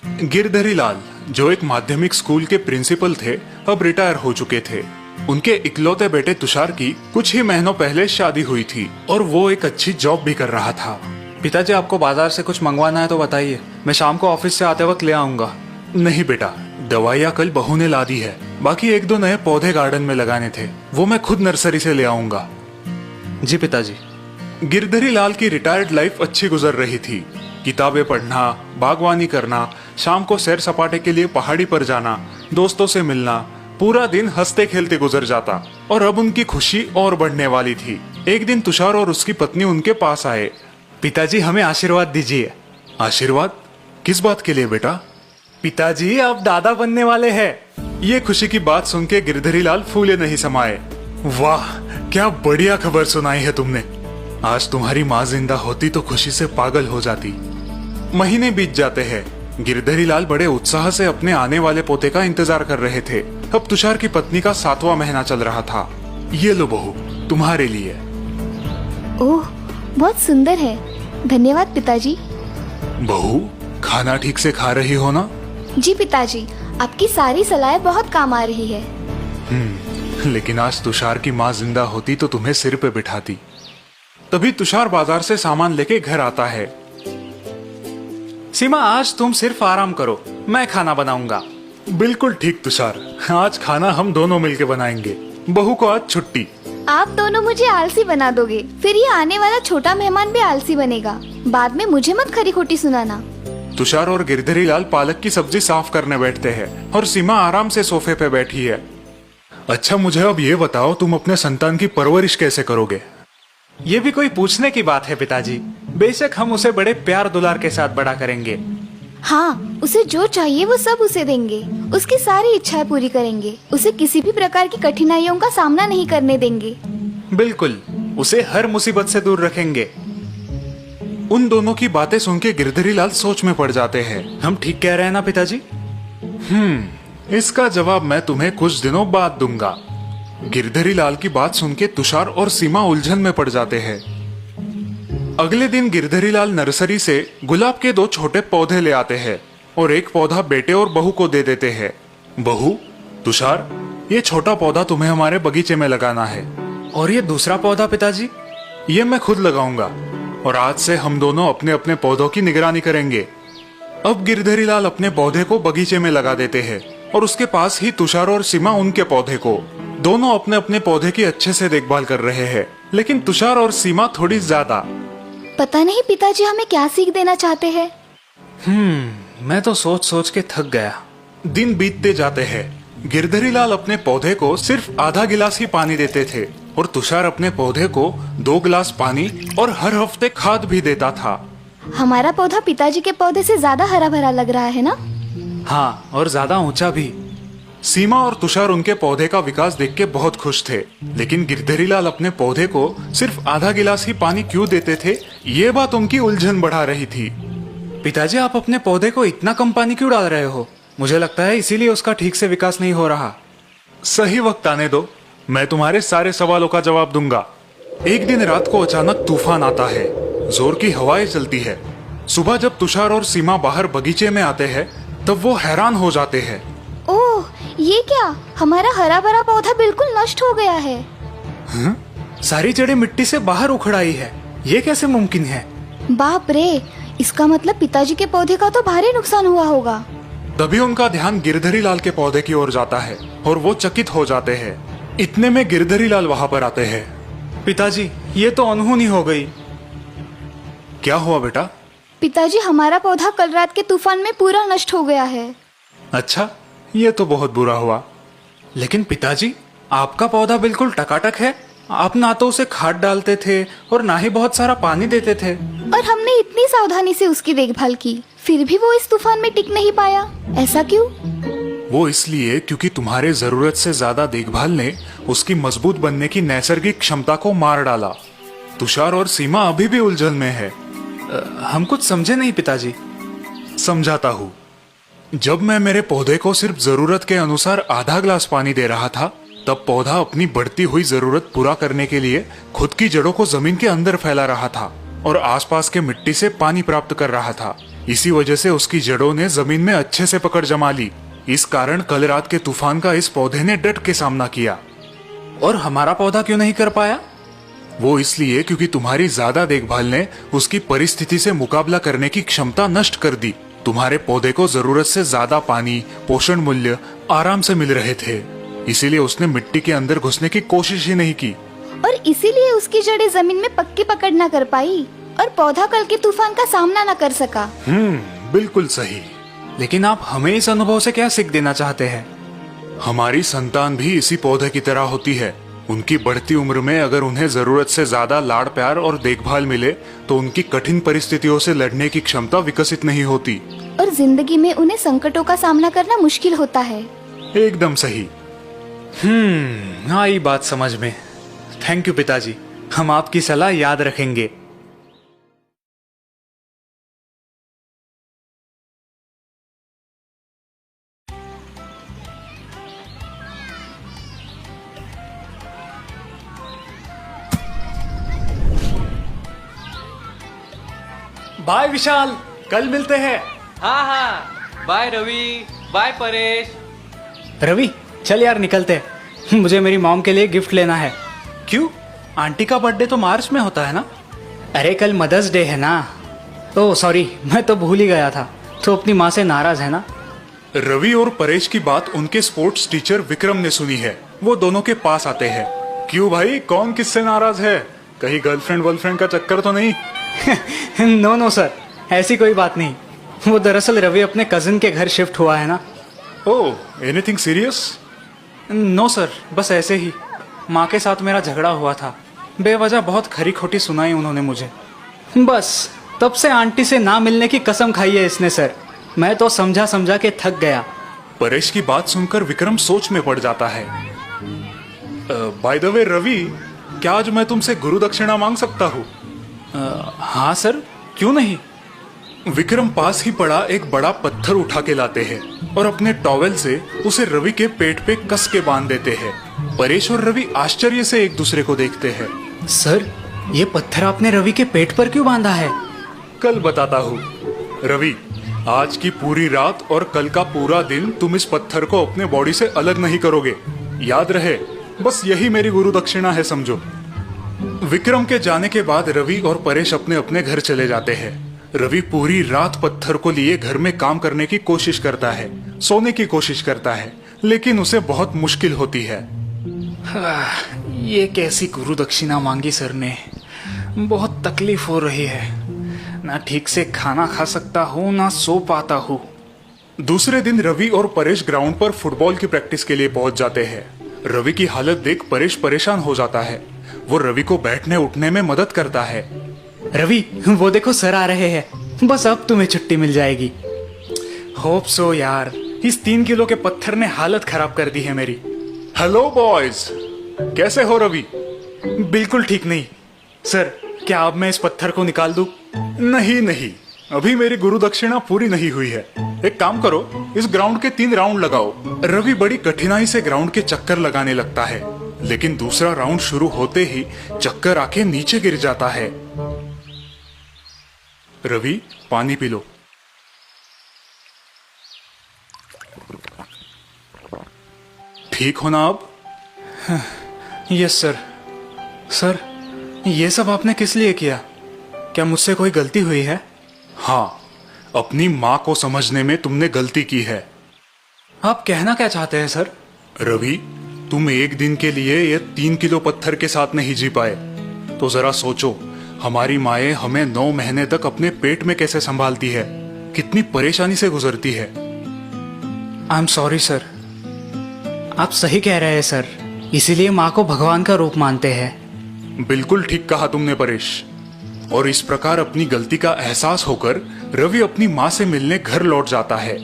गिरधरी लाल, जो एक माध्यमिक स्कूल के प्रिंसिपल थे, अब रिटायर हो चुके थे। उनके इकलौते बेटे तुषार की कुछ ही महीनों पहले शादी हुई थी और वो एक अच्छी जॉब भी कर रहा था। पिताजी, आपको बाजार से कुछ मंगवाना है तो बताइए, मैं शाम को ऑफिस से आते वक्त ले आऊंगा। नहीं बेटा, दवाइयाँ कल बहू ने ला दी है। बाकी एक दो नए पौधे गार्डन में लगाने थे, वो मैं खुद नर्सरी से ले आऊंगा। जी पिताजी। गिरधरी लाल की रिटायर्ड लाइफ अच्छी गुजर रही थी। किताबें पढ़ना, बागवानी करना, शाम को सैर सपाटे के लिए पहाड़ी पर जाना, दोस्तों से मिलना, पूरा दिन हंसते खेलते गुजर जाता। और अब उनकी खुशी और बढ़ने वाली थी। एक दिन तुषार और उसकी पत्नी उनके पास आए। पिताजी, हमें आशीर्वाद दीजिए। आशीर्वाद? किस बात के लिए बेटा? पिताजी, आप दादा बनने वाले हैं। ये खुशी की बात सुन के गिरधरी लाल फूले नहीं समाये। वाह, क्या बढ़िया खबर सुनाई है तुमने। आज तुम्हारी माँ जिंदा होती तो खुशी से पागल हो जाती। महीने बीत जाते हैं। गिरधरी लाल बड़े उत्साह से अपने आने वाले पोते का इंतजार कर रहे थे। अब तुषार की पत्नी का 7वां महीना चल रहा था। ये लो बहू, तुम्हारे लिए। ओह, बहुत सुंदर है। धन्यवाद पिताजी। बहू, खाना ठीक से खा रही हो ना? जी पिताजी, आपकी सारी सलाहें बहुत काम आ रही है। लेकिन आज तुषार की माँ जिंदा होती तो तुम्हें सिर पे बिठाती। तभी तुषार बाजार से सामान लेके घर आता है। सीमा, आज तुम सिर्फ आराम करो, मैं खाना बनाऊंगा। बिल्कुल ठीक तुषार, आज खाना हम दोनों मिलके बनाएंगे। बहू को आज छुट्टी। आप दोनों मुझे आलसी बना दोगे, फिर ये आने वाला छोटा मेहमान भी आलसी बनेगा। बाद में मुझे मत खरी खोटी सुनाना। तुषार और गिरधरी लाल पालक की सब्जी साफ करने बैठते हैं और सीमा आराम से सोफे पे बैठी है। अच्छा, मुझे अब ये बताओ, तुम अपने संतान की परवरिश कैसे करोगे? ये भी कोई पूछने की बात है पिताजी। बेशक हम उसे बड़े प्यार दुलार के साथ बड़ा करेंगे। हाँ, उसे जो चाहिए वो सब उसे देंगे। उसकी सारी इच्छाएं पूरी करेंगे। उसे किसी भी प्रकार की कठिनाइयों का सामना नहीं करने देंगे। बिल्कुल, उसे हर मुसीबत से दूर रखेंगे। उन दोनों की बातें सुन के गिरधरी लाल सोच में पड़ जाते हैं। हम ठीक कह रहे हैं ना पिताजी? इसका जवाब मैं तुम्हें कुछ दिनों बाद दूंगा। गिरधरी लाल की बात सुन के तुषार और सीमा उलझन में पड़ जाते हैं। अगले दिन गिरधरी लाल नर्सरी से गुलाब के 2 छोटे पौधे ले आते हैं और एक पौधा बेटे और बहू को दे देते हैं। बहू, तुषार, ये छोटा पौधा तुम्हें हमारे बगीचे में लगाना है। और ये दूसरा पौधा पिताजी? ये मैं खुद लगाऊंगा और आज से हम दोनों अपने अपने पौधों की निगरानी करेंगे। अब गिरधरी लाल अपने पौधे को बगीचे में लगा देते हैं और उसके पास ही तुषार और सीमा उनके पौधे को। दोनों अपने अपने पौधे की अच्छे से देखभाल कर रहे हैं, लेकिन तुषार और सीमा थोड़ी ज्यादा। पता नहीं पिताजी हमें क्या सीख देना चाहते हैं। मैं तो सोच सोच के थक गया। दिन बीतते जाते हैं। गिरधरी लाल अपने पौधे को सिर्फ आधा गिलास ही पानी देते थे और तुषार अपने पौधे को 2 गिलास पानी और हर हफ्ते खाद भी देता था। हमारा पौधा पिताजी के पौधे से ज्यादा हरा भरा लग रहा है ना? हाँ, और ज्यादा ऊंचा भी। सीमा और तुषार उनके पौधे का विकास देख के बहुत खुश थे, लेकिन गिरधरी लाल अपने पौधे को सिर्फ आधा गिलास ही पानी क्यों देते थे, ये बात उनकी उलझन बढ़ा रही थी। पिताजी, आप अपने पौधे को इतना कम पानी क्यों डाल रहे हो? मुझे लगता है इसीलिए उसका ठीक से विकास नहीं हो रहा। सही वक्त आने दो, मैं तुम्हारे सारे सवालों का जवाब दूंगा। एक दिन रात को अचानक तूफान आता है। जोर की हवाएं चलती है। सुबह जब तुषार और सीमा बाहर बगीचे में आते हैं, तब वो हैरान हो जाते हैं। ओह, ये क्या? हमारा हरा भरा पौधा बिल्कुल नष्ट हो गया है। सारी जड़ें मिट्टी से बाहर उखड़ आई है। ये कैसे मुमकिन है? बाप रे, इसका मतलब पिताजी के पौधे का तो भारी नुकसान हुआ होगा। तभी उनका ध्यान गिरधरी लाल के पौधे की ओर जाता है और वो चकित हो जाते हैं। इतने में गिरधरी लाल वहाँ पर आते हैं। पिताजी, ये तो अनहोनी हो गई। क्या हुआ बेटा? पिताजी, हमारा पौधा कल रात के तूफान में पूरा नष्ट हो गया है। अच्छा, ये तो बहुत बुरा हुआ। लेकिन पिताजी, आपका पौधा बिल्कुल टकाटक है। आप ना तो उसे खाद डालते थे और ना ही बहुत सारा पानी देते थे। और हमने इतनी सावधानी से उसकी देखभाल की, फिर भी वो इस तूफान में टिक नहीं पाया। ऐसा क्यों? वो इसलिए क्योंकि तुम्हारे जरूरत से ज्यादा देखभाल ने उसकी मजबूत बनने की नैसर्गिक क्षमता को मार डाला। तुषार और सीमा अभी भी उलझन में है। हम कुछ समझे नहीं पिताजी। समझाता हूँ। जब मैं मेरे पौधे को सिर्फ जरूरत के अनुसार आधा गिलास पानी दे रहा था, तब पौधा अपनी बढ़ती हुई जरूरत पूरा करने के लिए खुद की जड़ों को जमीन के अंदर फैला रहा था और आसपास के मिट्टी से पानी प्राप्त कर रहा था। इसी वजह से उसकी जड़ों ने जमीन में अच्छे से पकड़ जमा ली। इस कारण कल रात के तूफान का इस पौधे ने डट के सामना किया। और हमारा पौधा क्यों नहीं कर पाया? वो इसलिए क्योंकि तुम्हारी ज्यादा देखभाल ने उसकी परिस्थिति से मुकाबला करने की क्षमता नष्ट कर दी। तुम्हारे पौधे को जरूरत से ज्यादा पानी, पोषण मूल्य आराम से मिल रहे थे, इसीलिए उसने मिट्टी के अंदर घुसने की कोशिश ही नहीं की। और इसीलिए उसकी जड़ें जमीन में पक्की पकड़ न कर पाई और पौधा कल के तूफान का सामना न कर सका। बिल्कुल सही। लेकिन आप हमें इस अनुभव से क्या सीख देना चाहते हैं? हमारी संतान भी इसी पौधे की तरह होती है। उनकी बढ़ती उम्र में अगर उन्हें जरूरत से ज्यादा लाड़ प्यार और देखभाल मिले तो उनकी कठिन परिस्थितियों से लड़ने की क्षमता विकसित नहीं होती। और जिंदगी में उन्हें संकटों का सामना करना मुश्किल होता है। एकदम सही। आई बात समझ में। थैंक यू पिताजी, हम आपकी सलाह याद रखेंगे। बाय विशाल, कल मिलते हैं। हाँ हाँ, बाय रवि, बाय परेश। रवि चल यार निकलते हैं, मुझे मेरी मॉम के लिए गिफ्ट लेना है। क्यों? आंटी का बर्थडे तो मार्च में होता है ना? अरे कल मदर्स डे है ना। ओह सॉरी, मैं तो भूल ही गया था। तो अपनी माँ से नाराज है ना? रवि और परेश की बात उनके स्पोर्ट्स टीचर विक्रम ने सुनी है। वो दोनों के पास आते हैं। क्यों भाई, कौन किससे नाराज है? कहीं गर्लफ्रेंड वर्लफ्रेंड का चक्कर तो नहीं? नो नो सर, ऐसी कोई बात नहीं। वो दरअसल रवि अपने कजिन के घर शिफ्ट हुआ है ना। ओह, एनीथिंग सीरियस? नो सर, बस ऐसे ही। माँ के साथ मेरा झगड़ा हुआ था। बेवजह बहुत खरी खोटी सुनाई उन्होंने मुझे। बस तब से आंटी से ना मिलने की कसम खाई है इसने सर। मैं तो समझा समझा के थक गया। परेश की बात सुनकर विक्रम सोच में पड़ जाता है। बाय द वे रवि, क्या आज मैं तुमसे गुरु दक्षिणा मांग सकता हूँ? हाँ सर, क्यों नहीं? विक्रम पास ही पड़ा एक बड़ा पत्थर उठा के लाते हैं और अपने टॉवेल से उसे रवि के पेट पे कस के बांध देते हैं। परेश और रवि आश्चर्य से एक दूसरे को देखते हैं। सर, ये पत्थर आपने रवि के पेट पर क्यों बांधा है? कल बताता हूँ। रवि, आज की पूरी रात और कल का पूरा दिन तुम इस पत्थर को अपने बॉडी से अलग नहीं करोगे। याद रहे, बस यही मेरी गुरु दक्षिणा है, समझो। विक्रम के जाने के बाद रवि और परेश अपने अपने घर चले जाते हैं। रवि पूरी रात पत्थर को लिए घर में काम करने की कोशिश करता है, सोने की कोशिश करता है, लेकिन उसे बहुत मुश्किल होती है। ये कैसी गुरु दक्षिणा मांगी सर ने। बहुत तकलीफ हो रही है। ना ठीक से खाना खा सकता हूँ, ना सो पाता हूँ। दूसरे दिन रवि और परेश ग्राउंड पर फुटबॉल की प्रैक्टिस के लिए पहुंच जाते हैं। रवि की हालत देख परेश परेशान हो जाता है। वो रवि को बैठने उठने में मदद करता है। रवि, वो देखो सर आ रहे हैं। बस अब तुम्हें छुट्टी मिल जाएगी। होप सो यार। इस 3 किलो के पत्थर ने हालत खराब कर दी है मेरी। हेलो बॉयज, कैसे हो रवि? बिल्कुल ठीक नहीं सर। क्या अब मैं इस पत्थर को निकाल दूं? नहीं, अभी मेरी गुरु दक्षिणा पूरी नहीं हुई है। एक काम करो, इस ग्राउंड के 3 राउंड लगाओ। रवि बड़ी कठिनाई से ग्राउंड के चक्कर लगाने लगता है, लेकिन दूसरा राउंड शुरू होते ही चक्कर आके नीचे गिर जाता है। रवि, पानी पी लो। ठीक हो ना अब? Yes sir. सर, ये सब आपने किस लिए किया? क्या मुझसे कोई गलती हुई है? हाँ, अपनी माँ को समझने में तुमने गलती की है। आप कहना क्या चाहते हैं सर? रवि, तुम एक दिन के लिए ये 3 किलो पत्थर के साथ नहीं जी पाए, तो जरा सोचो, हमारी माएं हमें 9 महीने तक अपने पेट में कैसे संभालती है, कितनी परेशानी से गुजरती है। I am sorry sir. आप सही कह रहे हैं सर। इसीलिए माँ को भगवान का रूप मानते हैं। बिल्कुल ठीक कहा तुमने परेश। और इस प्रकार अपनी गलती का एहसास होकर रवि अपनी माँ से मिलने घर लौट जाता है।